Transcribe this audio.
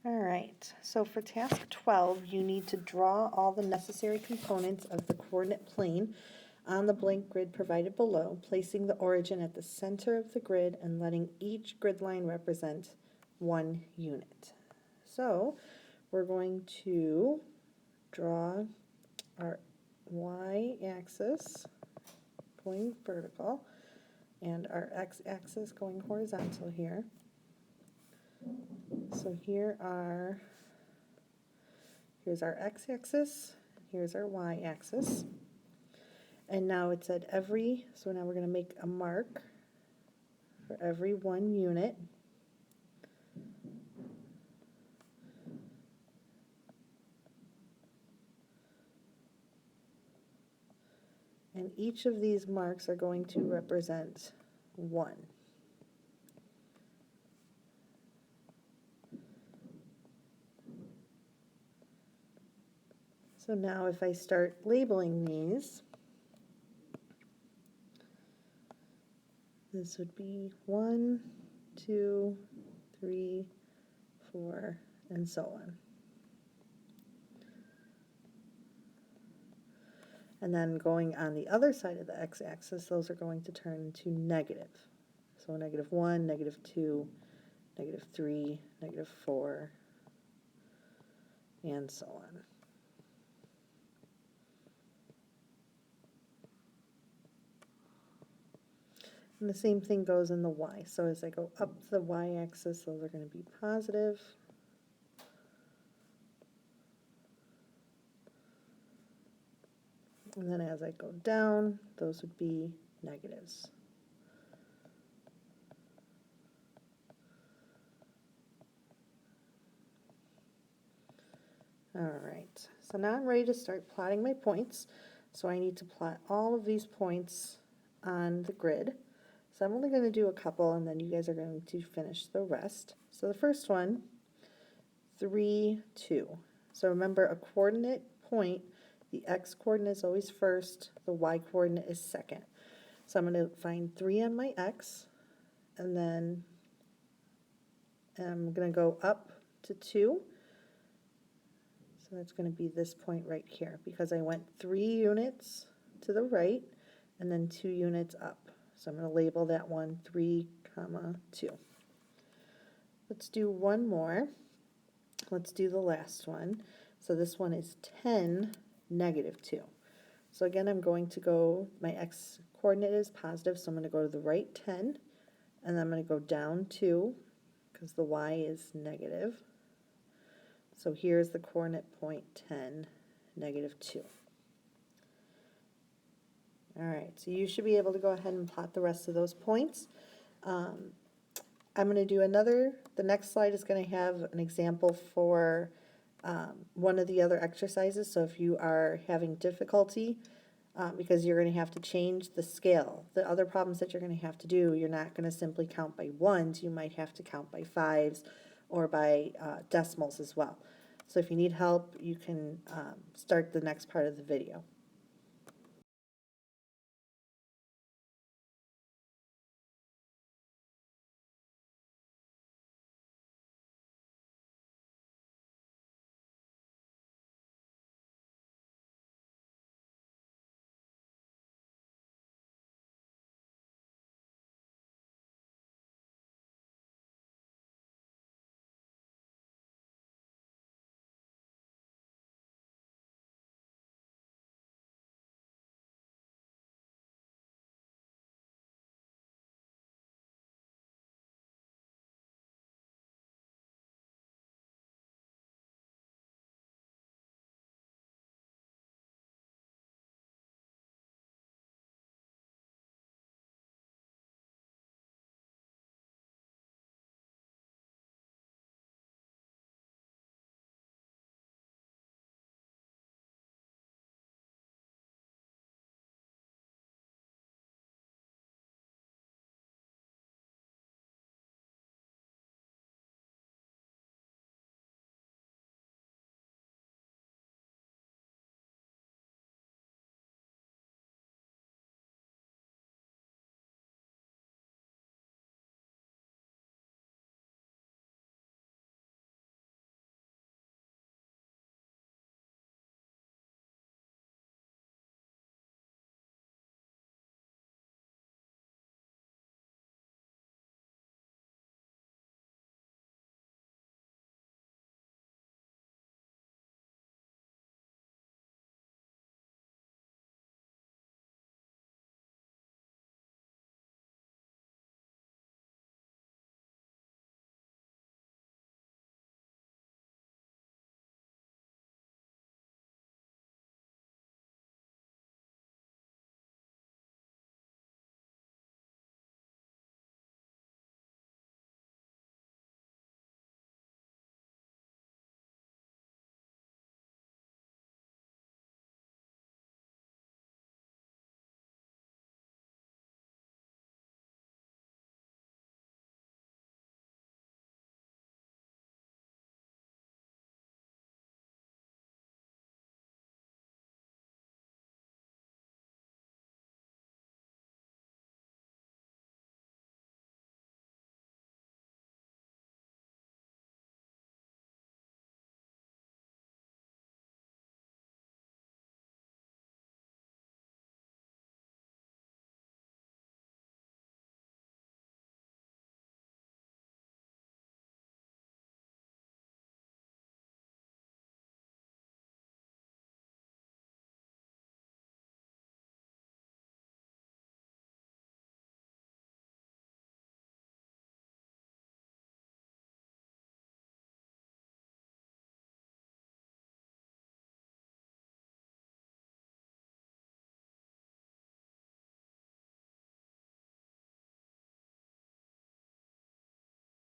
All right, so for task 12, you need to draw all the necessary components of the coordinate plane on the blank grid provided below, placing the origin at the center of the grid and letting each grid line represent one unit. So we're going to draw our y-axis going vertical and our x-axis going horizontal here. So here's our x-axis, here's our y-axis. And now it's at so now we're going to make a mark for every 1 unit. And each of these marks are going to represent 1. So now if I start labeling these, this would be 1, 2, 3, 4, and so on. And then going on the other side of the x-axis, those are going to turn into negative. So -1, -2, -3, -4, and so on. And the same thing goes in the y. So as I go up the y-axis, those are going to be positive. And then as I go down, those would be negatives. All right, so now I'm ready to start plotting my points. So I need to plot all of these points on the grid. So I'm only going to do a couple, and then you guys are going to finish the rest. So the first one, 3, 2. So remember, a coordinate point, the x-coordinate is always first, the y-coordinate is second. So I'm going to find 3 on my x, and then I'm going to go up to 2. So that's going to be this point right here, because I went 3 units to the right and then 2 units up. So I'm going to label that one 3, 2. Let's do one more. Let's do the last one. So this one is 10, -2. So again, I'm going to go, my x-coordinate is positive, so I'm going to go to the right 10, and then I'm going to go down 2, because the y is negative. So here's the coordinate point 10, -2. All right, so you should be able to go ahead and plot the rest of those points. I'm going to do the next slide is going to have an example for one of the other exercises. So if you are having difficulty, because you're going to have to change the scale, the other problems that you're going to have to do, you're not going to simply count by ones, you might have to count by fives or by decimals as well. So if you need help, you can start the next part of the video.